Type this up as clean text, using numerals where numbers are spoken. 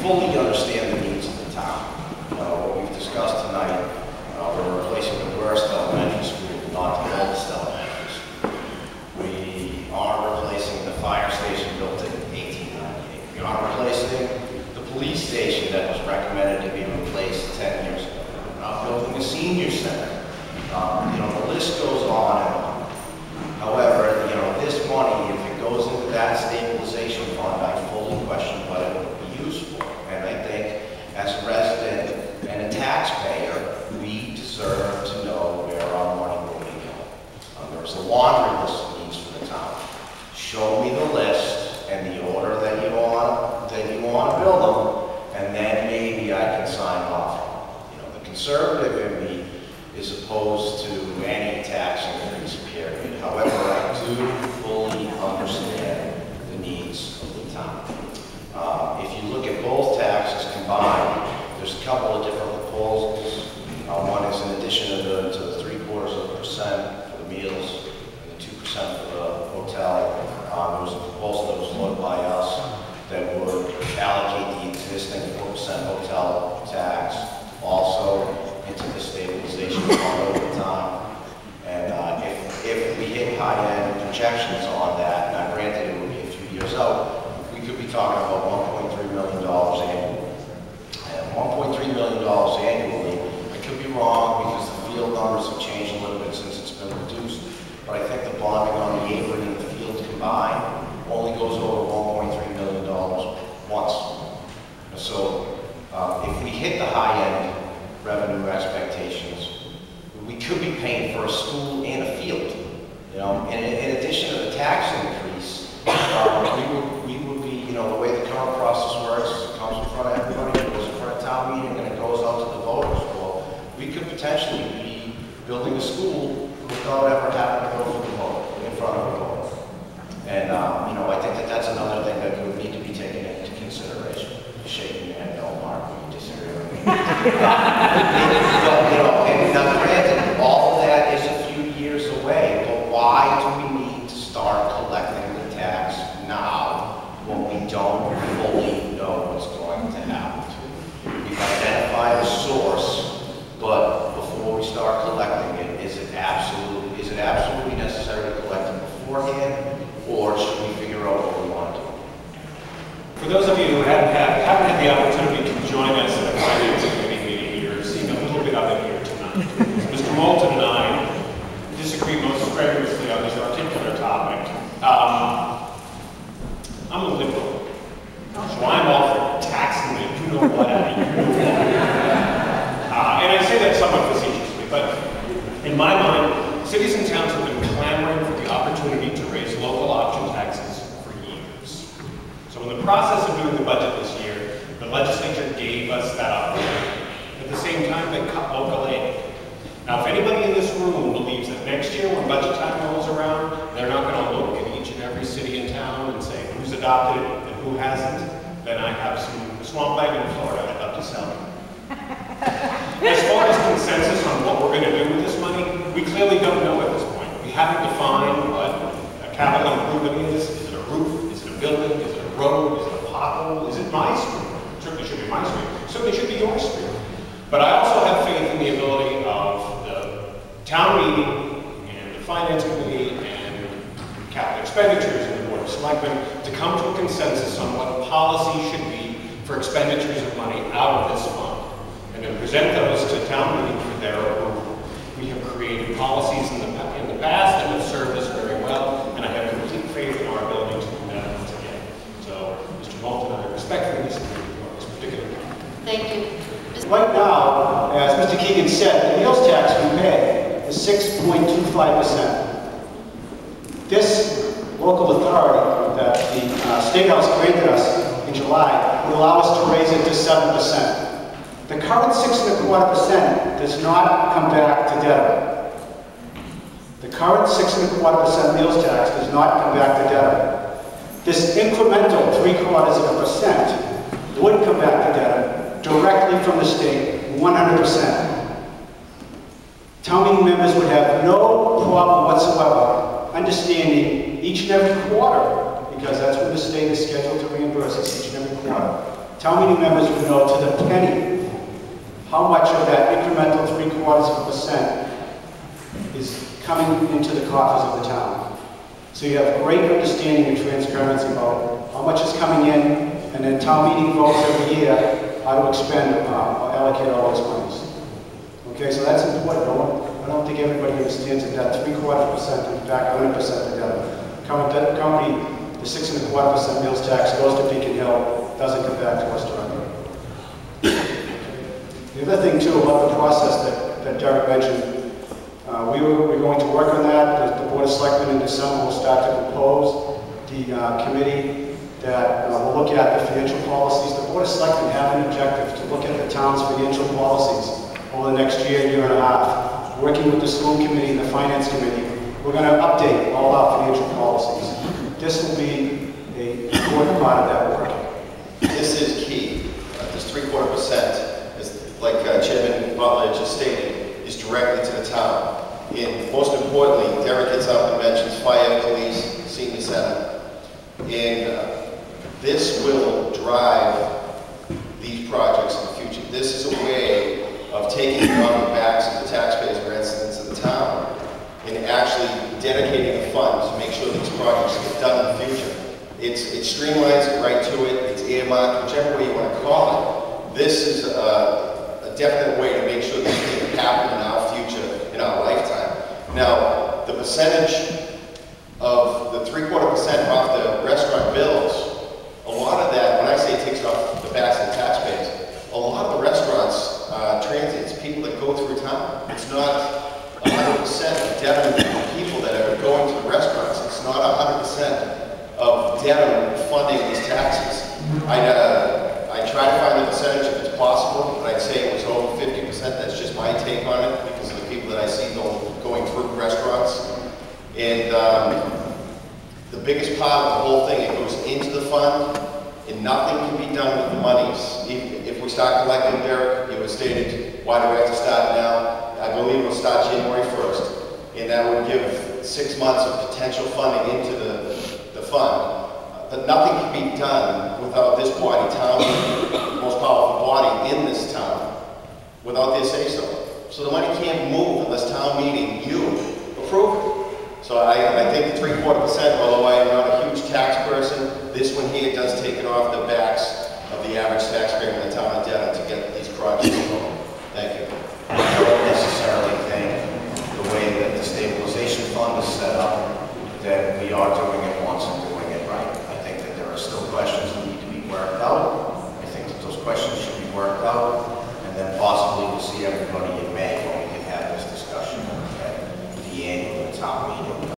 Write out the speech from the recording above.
fully understand the needs of the town. What we've discussed tonight, we're replacing the worst elementary school, not the oldest elementary school. We are replacing the fire station built in 1898. We are replacing the police station that was recommended to be replaced 10 years ago. We're not building a senior center. The list goes on and on. However, this money, if it goes into that stabilization fund, I fully question what it would be used for. And I think, as a resident and a taxpayer, we deserve to know where our money will be going. There's a laundry list of needs for the town. Show me the list and the order that you want to build them, and then maybe I can sign off. The conservative in me is opposed to any tax increase, period. However, I do fully understand the needs of the town. If you look at both taxes combined, there's a couple of different proposals. One is in addition to the 0.75% for the meals and the 2% for the hotel. There was a proposal that was looked by us that would allocate the existing 4% hotel tax also into the stabilization fund over time. And if we hit high-end projections on that, now granted it would be a few years out, we could be talking about $1.3 million annually. And $1.3 million annually, I could be wrong because the field numbers have changed a little bit since it's been reduced, but I think the bonding on the apron and the field combined only goes over $1.3 million once. So if we hit the high-end revenue expectations, we could be paying for a school and a field. In addition to the tax increase, we would be, the way the current process works, it comes in front of everybody, it goes in front of town meeting, and it goes out to the voters. Well, we could potentially be building a school without ever having to go for the vote, in front of the voter. And, I think that that's another thing that would need to be taken into consideration. Shaking your head, no, Mark, you disagree with me. And now granted, all of that is a few years away, but why do we need to start collecting the tax now when we don't fully know what's going to happen? We've identified a source, but before we start collecting it, is it absolutely necessary to collect it beforehand, or should we figure out what we want to do? For those of you who haven't had the opportunity to join us at a finance committee meeting, you're seeing a little bit of it here tonight. Mr. Moulton and I disagree most strenuously on this particular topic. I'm a liberal, so I'm all for taxing the you know what out of you. And I say that somewhat facetiously, but in my mind, cities and towns have been clamoring for the opportunity to raise local option taxes for years. So in the process of doing the budget this year, the legislature gave us that opportunity. At the same time, they cut local aid. Now, if anybody in this room believes that next year, when budget time rolls around, they're not going to look at each and every city and town and say who's adopted it and who hasn't, then I have some swamp land in Florida I'd love to sell you. As far as consensus on what we're going to do with this money, we clearly don't know at this point. We haven't defined what a capital improvement is. Is it a roof? Is it a building? Is it a road? Is it a pothole? Is it my street? It certainly should be my street. It certainly should be your street. But I also have faith in the ability of the town meeting and the finance committee and capital expenditures and the board of selectmen to come to a consensus on what policy should be for expenditures of money out of this fund, and then present those to town meeting for their approval. We have created policies in the past that have served us very well, and I have complete faith in our ability to do that once again. So, Mr. Moulton, I respectfully disagree with you on this particular point. Thank you. Right now, as Mr. Keegan said, the meals tax we pay is 6.25%. This local authority that the State House granted us in July would allow us to raise it to 7%. The current 6.25% does not come back to Dedham. The current 6.25% meals tax does not come back to Dedham. This incremental 0.75% would come back to Dedham directly from the state, 100%. Town meeting members would have no problem whatsoever understanding each and every quarter, because that's when the state is scheduled to reimburse us each and every quarter, town meeting members would know to the penny how much of that incremental 0.75% is coming into the coffers of the town. So you have great understanding and transparency about how much is coming in, and then town meeting votes every year how to expend or allocate all those monies. Okay, so that's important. I don't think everybody understands that 0.75% and back 100% together. Currently, the 6.25% meals tax goes to Beacon Hill, doesn't come back to us directly. The other thing too about the process that Derek mentioned, we're going to work on that. The Board of Selectmen in December will start to propose the committee that will look at the financial policies. The Board of Selectmen have an objective to look at the town's financial policies over the next year and a half. Working with the school committee and the finance committee, we're going to update all our financial policies. This will be an important part of that work. This is key. This 0.75%, is, like Chairman Butler just stated, is directly to the town. And most importantly, Derek gets up and mentions fire, police, senior center. And this will drive these projects in the future. This is a way of taking it on the backs of the taxpayers, residents of the town, and actually dedicating a fund to make sure these projects get done in the future. It streamlines it right to it. It's earmarked, whichever way you want to call it. This is a definite way to make sure these things happen in our future, in our lifetime. Now, the percentage of the 0.75% off the restaurant bills, a lot of that, when I say it takes it off the backs of the taxpayers, a lot of the restaurants, transients, people that go through town, it's not 100% of Dedham people that are going to the restaurants. It's not 100% of Dedham funding these taxes. I try to find the percentage if it's possible, but I'd say it was over 50%. That's just my take on it because of the people that I see going through restaurants. And the biggest part of the whole thing, it goes into the fund, and nothing can be done with the monies. If we start collecting, Derek, it was stated, why do we have to start now? I believe we'll start January 1st, and that would give 6 months of potential funding into the fund. But nothing can be done without this body, town, the most powerful body in this town, without their say-so. So the money can't move unless town meeting, you, approve it. So I think the 0.75%, although I am not a huge tax person, this one here does take it off the backs of the average taxpayer in the town of Dedham to get these projects going. Thank you. I don't necessarily think the way that the stabilization fund is set up, that we are doing it once and doing it right. I think that there are still questions that need to be worked out. I think that those questions should be worked out, and then possibly we'll see everybody in May when we can have this discussion at the annual town meeting.